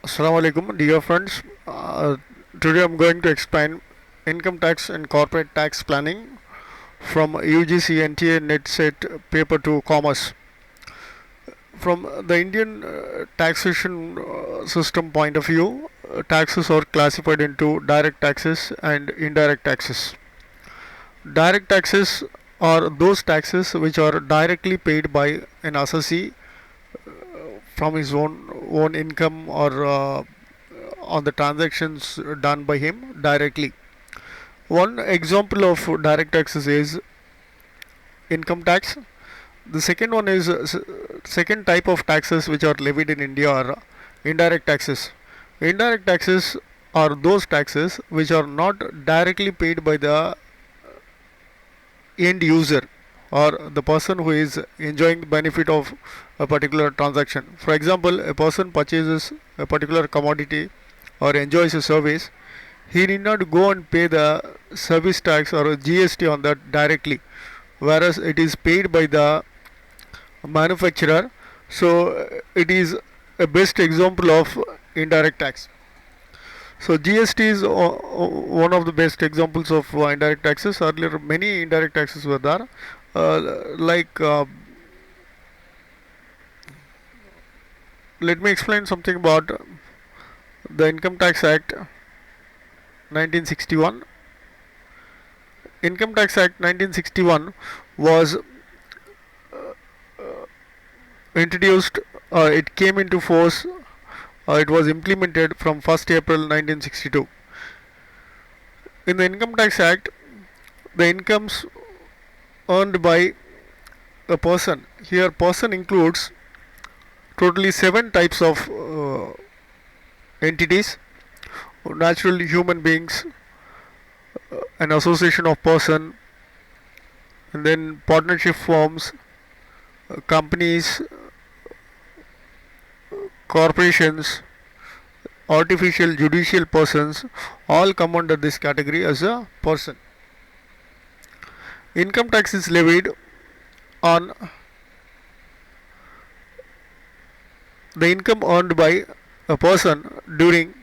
Assalamu alaikum, dear friends. Today I'm going to explain income tax and corporate tax planning from UGC NTA NetSet paper to commerce. From the Indian taxation system point of view, taxes are classified into direct taxes and indirect taxes. Direct taxes are those taxes which are directly paid by an assessee from his own income or on the transactions done by him directly. One example of direct taxes is income tax. The second one is second type of taxes which are levied in India are indirect taxes. Indirect taxes are those taxes which are not directly paid by the end user or the person who is enjoying the benefit of a particular transaction. For example, a person purchases a particular commodity or enjoys a service, he need not go and pay the service tax or GST on that directly, whereas it is paid by the manufacturer. So it is a best example of indirect tax. So GST is one of the best examples of indirect taxes. Earlier, many indirect taxes were there, like let me explain something about the Income Tax Act 1961. Income Tax Act 1961 was introduced, it came into force, it was implemented from 1st April 1962. In the Income Tax Act, the incomes earned by a person, here person includes totally 7 types of entities: natural human beings, an association of person, and then partnership firms, companies, corporations, artificial judicial persons, all come under this category as a person. Income tax is levied on the income earned by a person during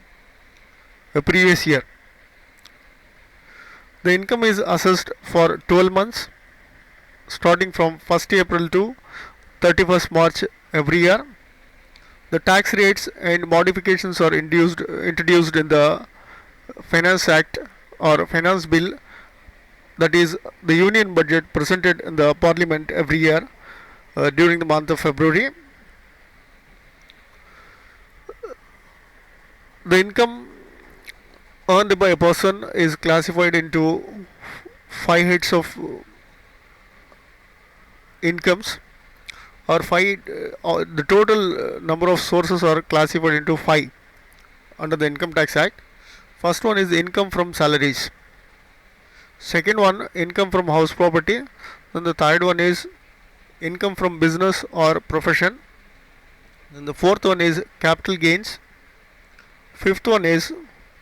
a previous year. The income is assessed for 12 months starting from 1st April to 31st March every year. The tax rates and modifications are introduced in the Finance Act or Finance Bill, that is the Union Budget presented in the Parliament every year during the month of February. The income earned by a person is classified into 5 heads of incomes, or 5 the total number of sources are classified into 5 under the Income Tax Act. First one is income from salaries, second one income from house property, then the third one is income from business or profession, then the fourth one is capital gains, fifth one is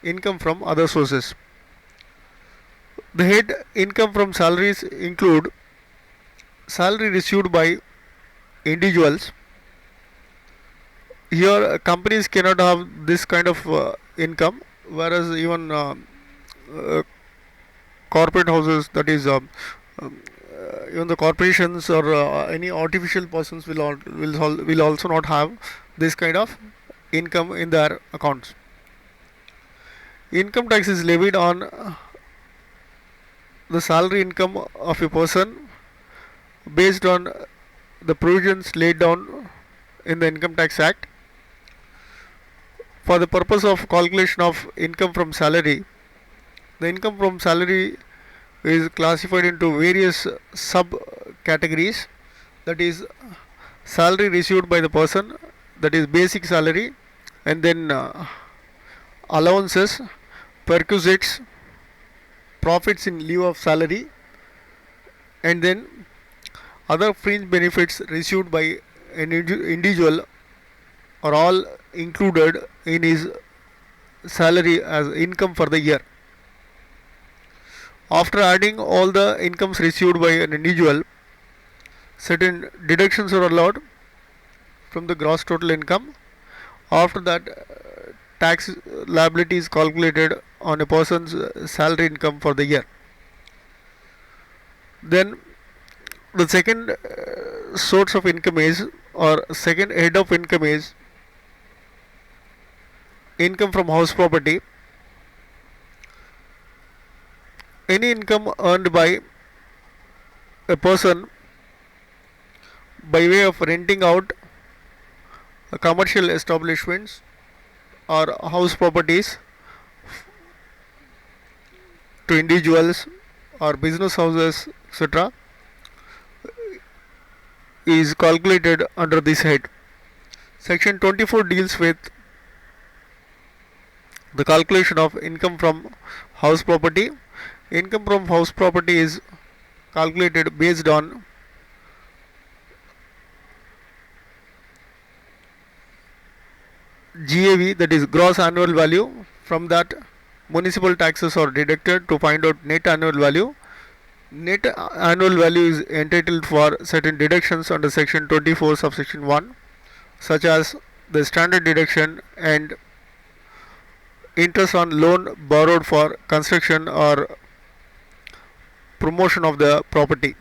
income from other sources. The head income from salaries include salary received by individuals. Here companies cannot have this kind of income, whereas even corporate houses, that is even the corporations or any artificial persons will also not have this kind of income in their accounts. Income tax is levied on the salary income of a person based on the provisions laid down in the Income Tax Act. For the purpose of calculation of income from salary, the income from salary is classified into various subcategories, that is salary received by the person, that is basic salary, and then allowances, perquisites, profits in lieu of salary, and then other fringe benefits received by an individual are all included in his salary as income for the year. After adding all the incomes received by an individual, certain deductions are allowed from the gross total income. After that, tax liability is calculated on a person's salary income for the year. Then the second source of income is, or second head of income is, income from house property. Any income earned by a person by way of renting out commercial establishments or house properties to individuals or business houses, etc., is calculated under this head. Section 24 deals with the calculation of income from house property. Income from house property is calculated based on GAV, that is gross annual value. From that, municipal taxes are deducted to find out net annual value. Net annual value is entitled for certain deductions under section 24 subsection 1, such as the standard deduction and interest on loan borrowed for construction or promotion of the property.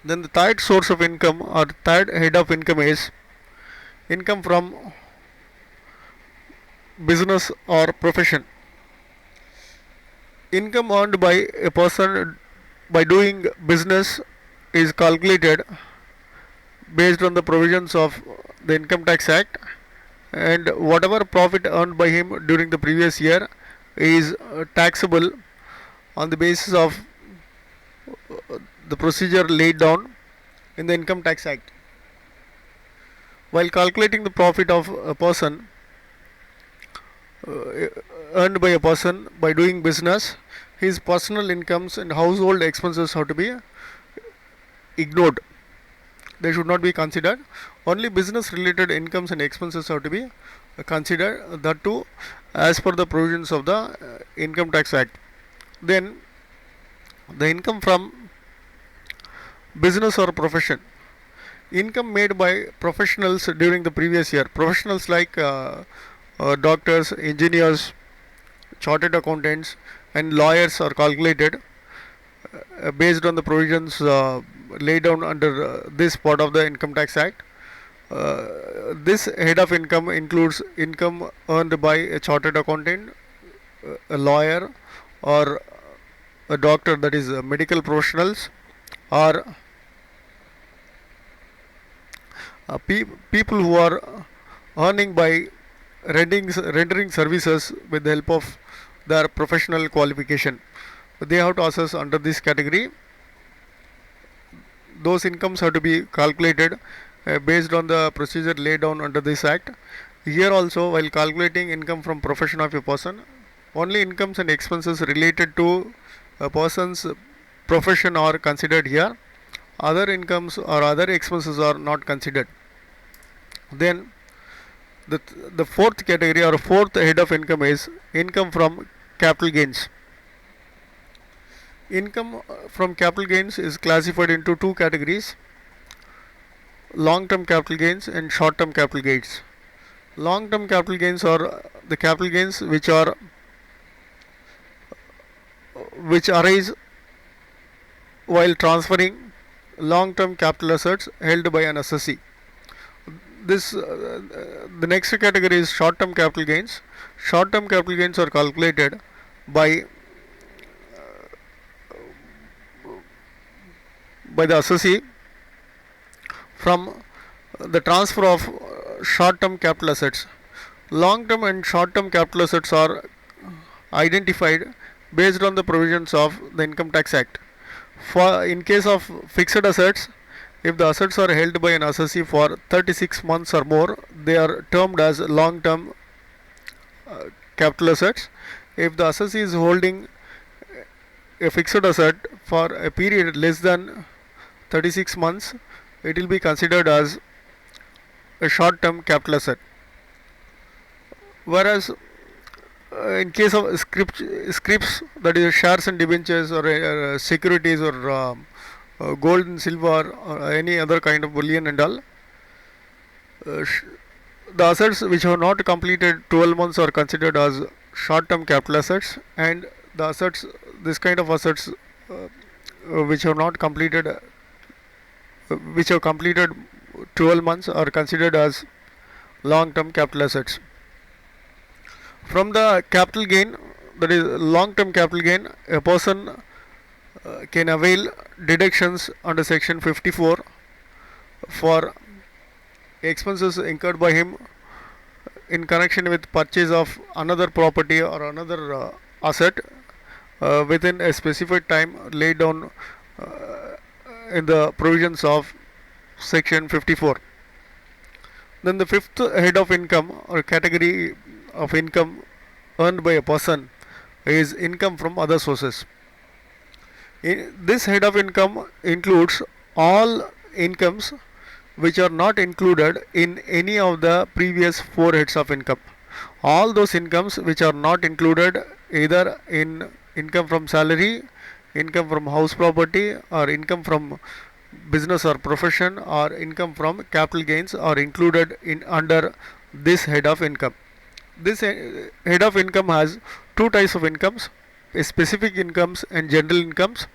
Then the third source of income or third head of income is income from business or profession. Income earned by a person by doing business is calculated based on the provisions of the Income Tax Act, and whatever profit earned by him during the previous year is taxable on the basis of the procedure laid down in the Income Tax Act. While calculating the profit of a person earned by a person by doing business, his personal incomes and household expenses have to be ignored. They should not be considered. Only business related incomes and expenses have to be considered, that too as per the provisions of the Income Tax Act. Then the income from business or profession. Income made by professionals during the previous year. Professionals like doctors, engineers, chartered accountants and lawyers are calculated based on the provisions laid down under this part of the Income Tax Act. This head of income includes income earned by a chartered accountant, a lawyer, or a doctor, that is medical professionals, or people who are earning by rendering services with the help of their professional qualification. They have to assess under this category. Those incomes have to be calculated based on the procedure laid down under this act. Here also, while calculating income from profession of a person, only incomes and expenses related to a person's profession are considered here. Other incomes or other expenses are not considered. Then the fourth category or fourth head of income is income from capital gains. Income from capital gains is classified into two categories: long term capital gains and short term capital gains. Long term capital gains are the capital gains which arise while transferring long term capital assets held by an assessee. The next category is short term capital gains. Short term capital gains are calculated by the assessee from the transfer of short term capital assets. Long term and short term capital assets are identified based on the provisions of the Income Tax Act. In case of fixed assets, if the assets are held by an assessee for 36 months or more, they are termed as long term capital assets. If the assessee is holding a fixed asset for a period less than 36 months, it will be considered as a short term capital asset. Whereas in case of scrips, that is shares and debentures or securities or gold and silver or any other kind of bullion and all, The assets which have not completed 12 months are considered as short-term capital assets, and the assets, this kind of assets which have not completed, which have completed 12 months are considered as long-term capital assets. From the capital gain, that is long-term capital gain, a person can avail deductions under section 54 for expenses incurred by him in connection with purchase of another property or another asset within a specified time laid down in the provisions of section 54. Then the fifth head of income or category of income earned by a person is income from other sources. This head of income includes all incomes which are not included in any of the previous four heads of income. All those incomes which are not included either in income from salary, income from house property, or income from business or profession, or income from capital gains are included in under this head of income. This head of income has two types of incomes: specific incomes and general incomes.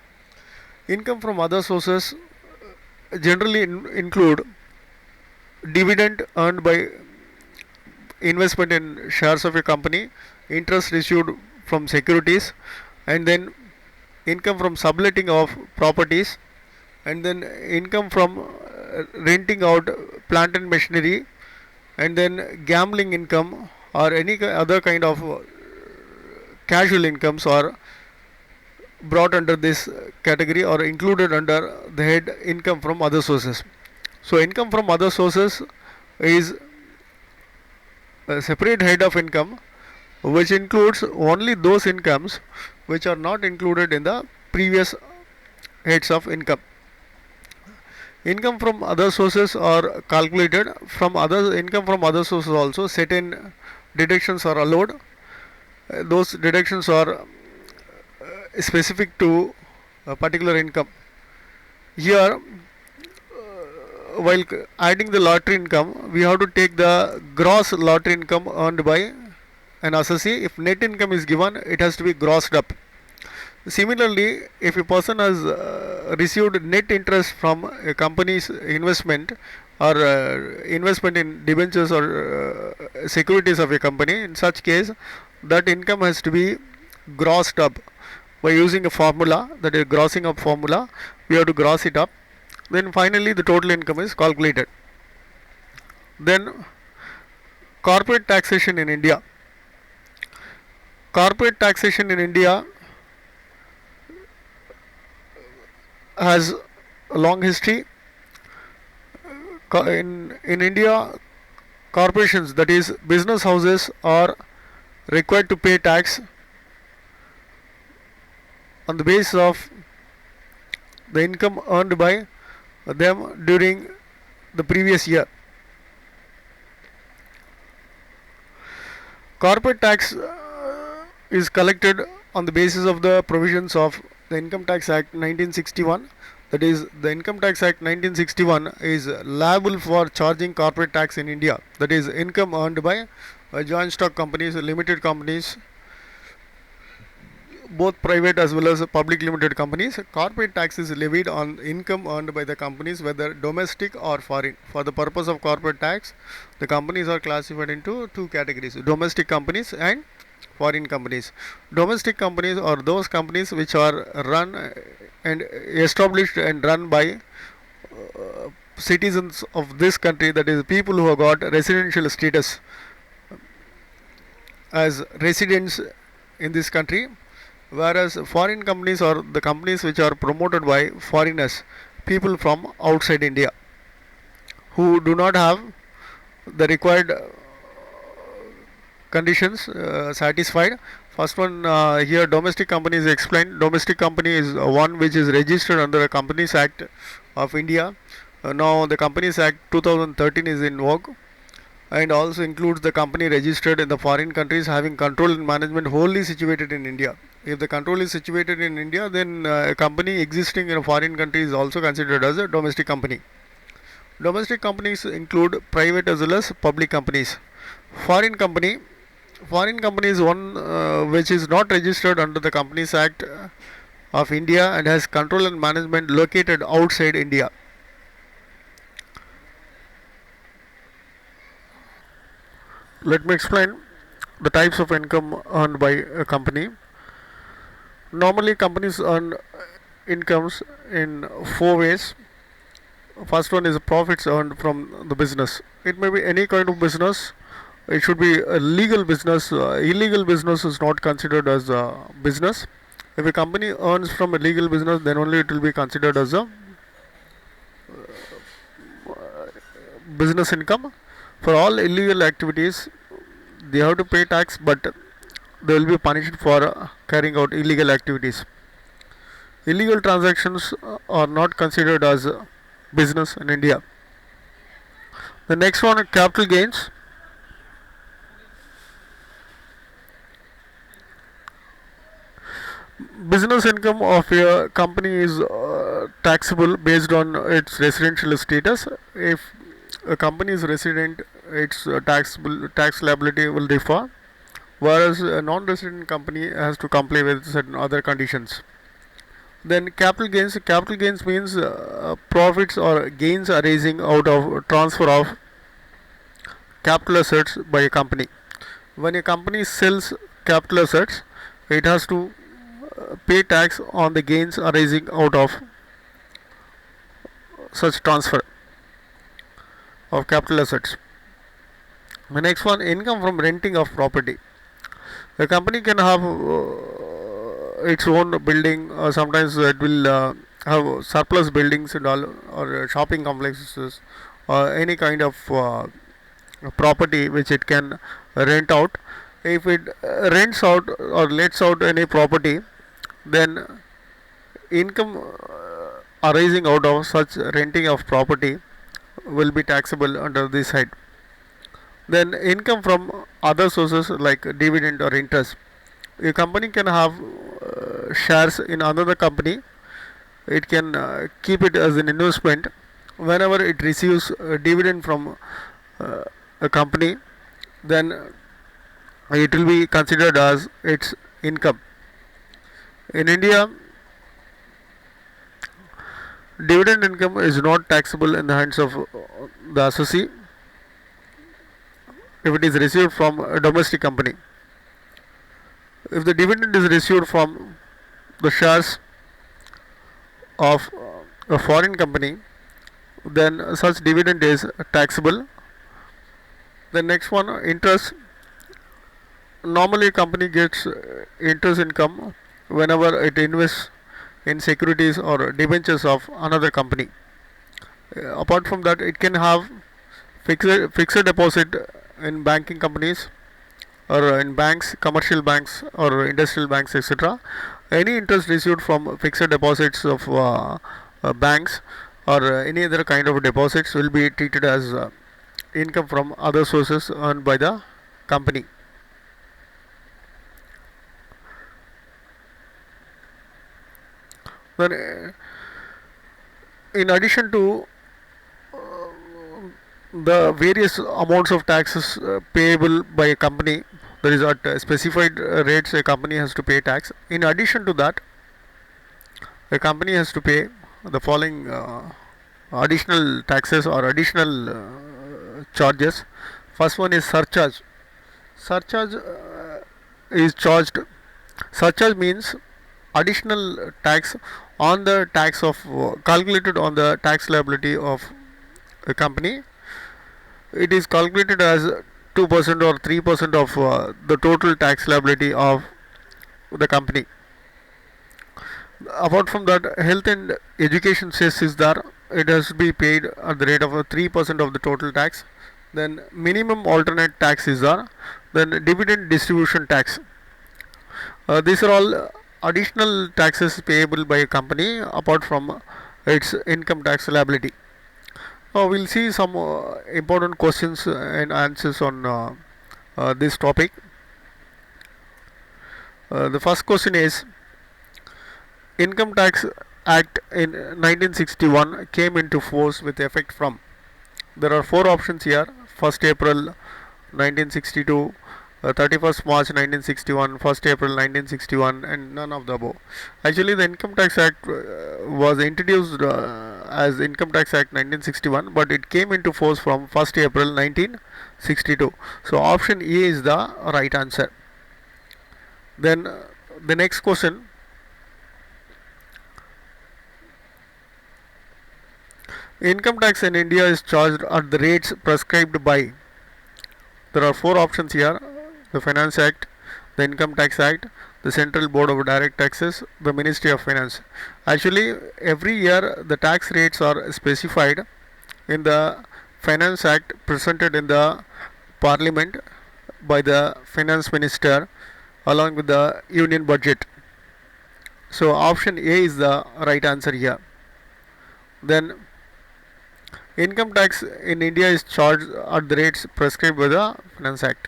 Income from other sources generally include dividend earned by investment in shares of a company, interest received from securities, and then income from subletting of properties, and then income from renting out plant and machinery, and then gambling income or any other kind of casual incomes are brought under this category or included under the head income from other sources. So income from other sources is a separate head of income which includes only those incomes which are not included in the previous heads of income. Income from other sources are calculated from other income from other sources also. Certain deductions are allowed. Those deductions are specific to a particular income. Here, while adding the lottery income, we have to take the gross lottery income earned by an assessee. If net income is given, it has to be grossed up. Similarly, if a person has received net interest from a company's investment or investment in debentures or securities of a company, in such case, that income has to be grossed up by using a formula, that is grossing up formula. We have to gross it up. Then finally the total income is calculated. Then corporate taxation in India. Corporate taxation in India has a long history. In India, corporations, that is business houses, are required to pay tax on the basis of the income earned by them during the previous year. Corporate tax is collected on the basis of the provisions of the Income Tax Act 1961. That is, the Income Tax Act 1961 is liable for charging corporate tax in India. That is, income earned by joint stock companies, limited companies, both private as well as public limited companies. Corporate tax is levied on income earned by the companies, whether domestic or foreign. For the purpose of corporate tax, the companies are classified into two categories: domestic companies and foreign companies. Domestic companies are those companies which are run and established and run by citizens of this country, that is, people who have got residential status as residents in this country. Whereas foreign companies are the companies which are promoted by foreigners, people from outside India, who do not have the required conditions satisfied. First one, here domestic company is explained. Domestic company is one which is registered under the Companies Act of India. Now the Companies Act 2013 is in vogue, and also includes the company registered in the foreign countries having control and management wholly situated in India. If the control is situated in India, then a company existing in a foreign country is also considered as a domestic company. Domestic companies include private as well as public companies. Foreign company Foreign company is one which is not registered under the Companies Act of India and has control and management located outside India. Let me explain the types of income earned by a company. Normally, companies earn incomes in four ways. First one is profits earned from the business. It may be any kind of business. It should be a legal business. Illegal business is not considered as a business. If a company earns from a legal business, then only it will be considered as a business income. For all illegal activities, they have to pay tax, but they will be punished for carrying out illegal activities. Illegal transactions are not considered as business in India. The next one, capital gains. Business income of a company is taxable based on its residential status. If a company is resident, its tax liability will differ, whereas a non-resident company has to comply with certain other conditions. Then capital gains means profits or gains arising out of transfer of capital assets by a company. When a company sells capital assets, it has to pay tax on the gains arising out of such transfer of capital assets. The next one, income from renting of property. The company can have its own building, or sometimes it will have surplus buildings and all, or shopping complexes, or any kind of property which it can rent out. If it rents out or lets out any property, then income arising out of such renting of property will be taxable under this head. Then income from other sources like dividend or interest. A company can have shares in another company. It can keep it as an investment. Whenever it receives a dividend from a company, then it will be considered as its income. In India, dividend income is not taxable in the hands of the associate if it is received from a domestic company. If the dividend is received from the shares of a foreign company, then such dividend is taxable. The next one, interest. Normally, a company gets interest income whenever it invests in securities or debentures of another company. Apart from that, it can have fixed deposit in banking companies or in banks, commercial banks or industrial banks, etc. Any interest received from fixed deposits of banks or any other kind of deposits will be treated as income from other sources earned by the company. Then, in addition to the various amounts of taxes payable by a company, there is at specified rates a company has to pay tax. In addition to that, a company has to pay the following additional taxes or additional charges. First one is surcharge. Surcharge is charged. Surcharge means additional tax on the tax of calculated on the tax liability of a company. It is calculated as 2% or 3% of the total tax liability of the company. Apart from that, health and education cess is there. It has to be paid at the rate of 3% of the total tax. Then minimum alternate tax is there. Then dividend distribution tax. These are all additional taxes payable by a company apart from its income tax liability. We'll see some important questions and answers on this topic. The first question is, Income Tax Act in 1961 came into force with effect from. There are four options here: 1st April 1962, 31st March 1961, 1st April 1961, and none of the above. Actually, the Income Tax Act was introduced as Income Tax Act 1961, but it came into force from 1st April 1962. So option E is the right answer. Then the next question: income tax in India is charged at the rates prescribed by. There are four options here: the Finance Act, the Income Tax Act, the Central Board of Direct Taxes, the Ministry of Finance. Actually, every year the tax rates are specified in the Finance Act presented in the Parliament by the Finance Minister along with the Union Budget. So option A is the right answer here. Then income tax in India is charged at the rates prescribed by the Finance Act.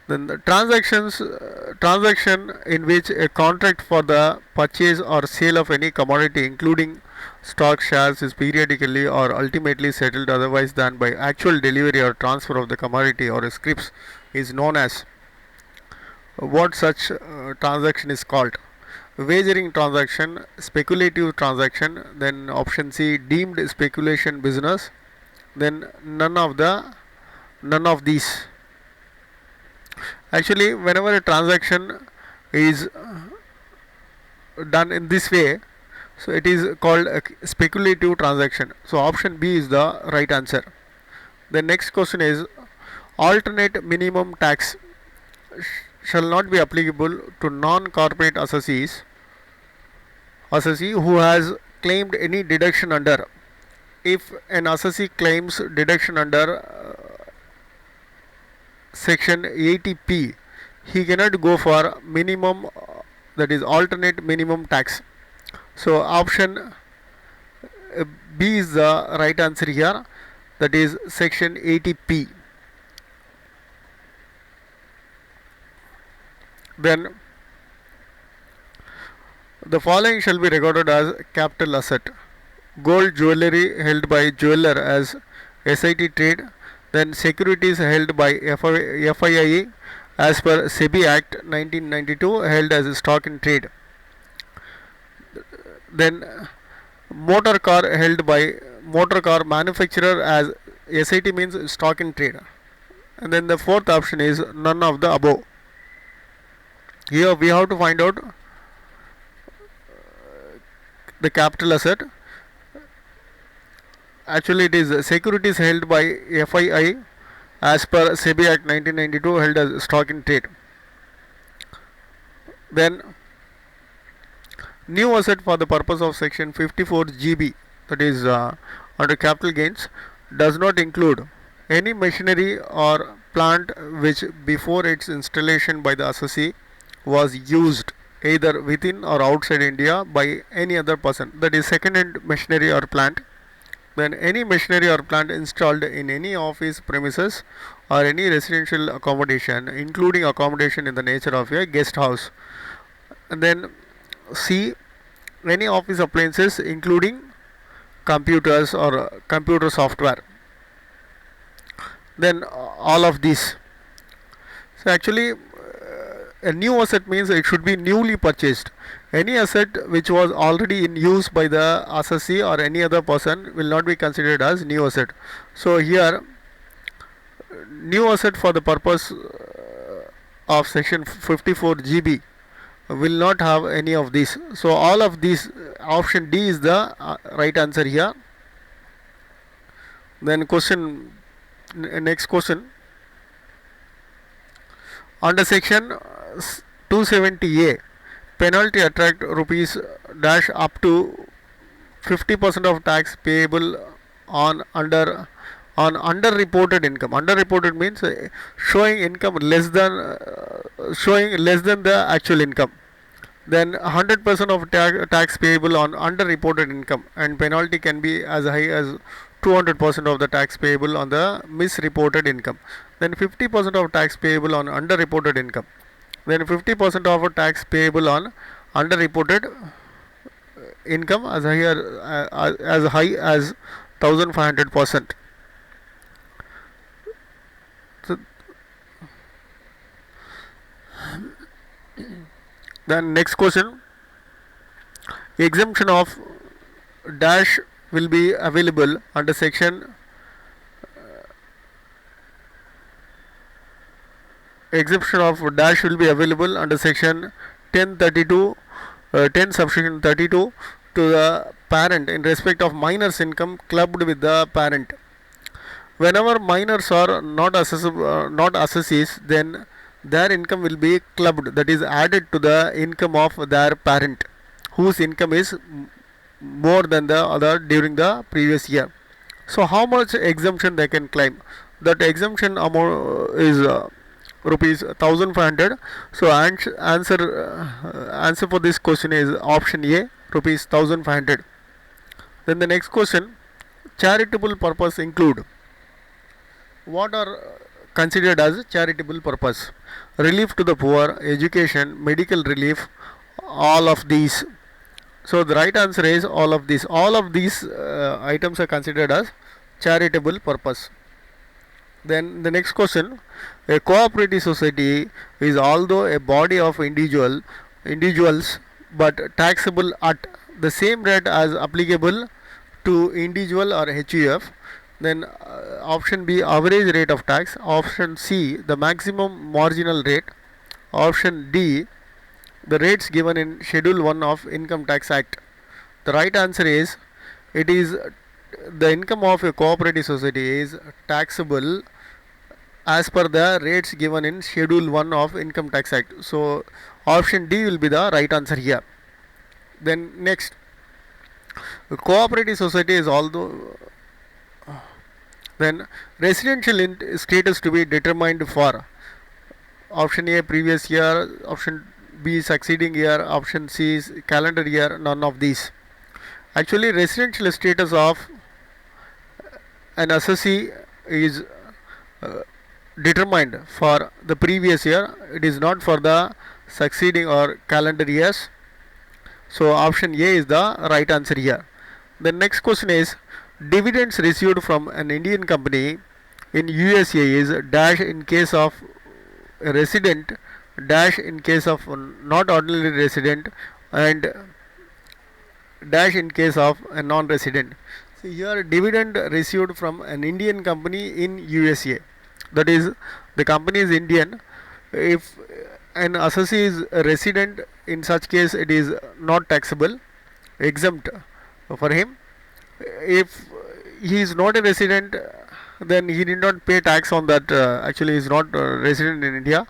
Then the transaction in which a contract for the purchase or sale of any commodity, including stock, shares, is periodically or ultimately settled otherwise than by actual delivery or transfer of the commodity or scrips, is known as. What such transaction is called? Wagering transaction, speculative transaction, then option C, deemed speculation business, then none of these. Actually, whenever a transaction is done in this way, so it is called a speculative transaction. So option B is the right answer. The next question is: alternate minimum tax shall not be applicable to non-corporate assessee who has claimed any deduction under. If an assessee claims deduction under section 80p, he cannot go for minimum, that is alternate minimum tax. So option B is the right answer here, that is section 80p. Then the following shall be recorded as capital asset: gold jewellery held by jeweller as SIT trade, then securities held by FII as per SEBI Act 1992 held as stock in trade, then motor car held by motor car manufacturer as SIT means stock in trade, and then the fourth option is none of the above. Here we have to find out the capital asset. Actually, it is securities held by FII as per SEBI Act 1992 held as stock in trade. Then new asset for the purpose of section 54 GB, that is under capital gains, does not include any machinery or plant which before its installation by the assessee was used either within or outside India by any other person, that is second hand machinery or plant. Then any machinery or plant installed in any office premises or any residential accommodation, including accommodation in the nature of a guest house. And then C, any office appliances including computers or computer software. Then all of these. So actually a new asset means it should be newly purchased. Any asset which was already in use by the assessee or any other person will not be considered as new asset. So here new asset for the purpose of section 54 GB will not have any of these. So all of these, option D is the right answer here. Then next question: under section 270A, penalty attract rupees dash up to 50% of tax payable on underreported income. Underreported means showing income less than the actual income. Then 100% of tax payable on underreported income, and penalty can be as high as 200% of the tax payable on the misreported income. Then 50% of tax payable on underreported income. Then 50% of a tax payable on underreported income as high as 1500%. So then next question, exemption of dash will be available under section exemption of dash will be available under section 1032 10 subsection 32 to the parent in respect of minor's income clubbed with the parent. Whenever minors are not not assessees, then their income will be clubbed, that is added to the income of their parent whose income is more than the other during the previous year. So how much exemption they can claim? That exemption amount is rupees 1500. So answer for this question is option A, rupees 1500. Then the next question, charitable purpose include. What are considered as charitable purpose? Relief to the poor, education, medical relief, all of these. So the right answer is all of these. All of these items are considered as charitable purpose. Then the next question, a cooperative society is although a body of individuals but taxable at the same rate as applicable to individual or HUF. Then option B, average rate of tax. Option C, the maximum marginal rate. Option D, the rates given in Schedule 1 of Income Tax Act. The right answer is, it is the income of a cooperative society is taxable as per the rates given in Schedule 1 of Income Tax Act. So option D will be the right answer here. Then next, a cooperative society is although then residential status to be determined for option A previous year, option B succeeding year, option C is calendar year, none of these. Actually residential status of an assessee is determined for the previous year, it is not for the succeeding or calendar years. So option A is the right answer here. The next question is, dividends received from an Indian company in USA is dash in case of a resident, dash in case of not ordinary resident, and dash in case of a non-resident. So here dividend received from an Indian company in USA, that is the company is Indian. If an assessee is a resident, in such case it is not taxable, exempt for him. If he is not a resident, then he need not pay tax on that. Actually he is not resident in India.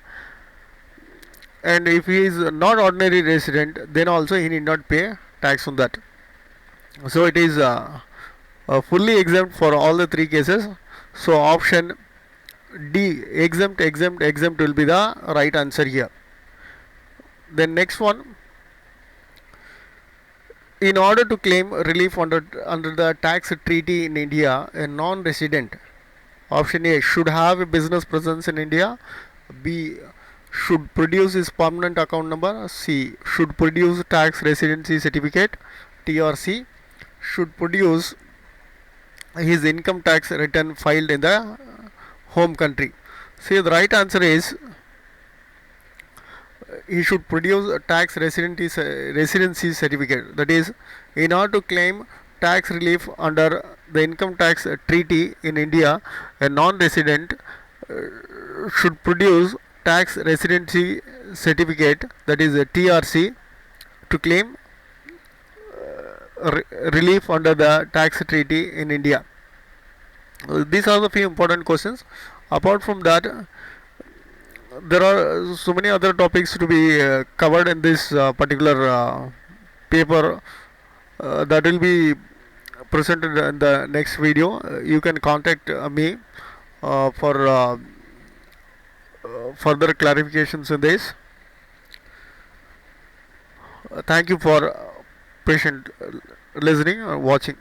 And if he is not ordinary resident, then also he need not pay tax on that. So it is fully exempt for all the three cases. So option D, exempt, exempt, exempt will be the right answer here. Then next one, in order to claim relief under the tax treaty in India, a non-resident, option A, should have a business presence in India. B, should produce his permanent account number. C, should produce tax residency certificate. T or C, should produce his income tax return filed in the home country. See, the right answer is he should produce a tax residency certificate. That is, in order to claim tax relief under the income tax treaty in India, a non-resident should produce tax residency certificate, that is a TRC, to claim relief under the tax treaty in India. These are the few important questions. Apart from that, there are so many other topics to be covered in this particular paper that will be presented in the next video. You can contact me for further clarifications in this. Thank you for patient listening or watching.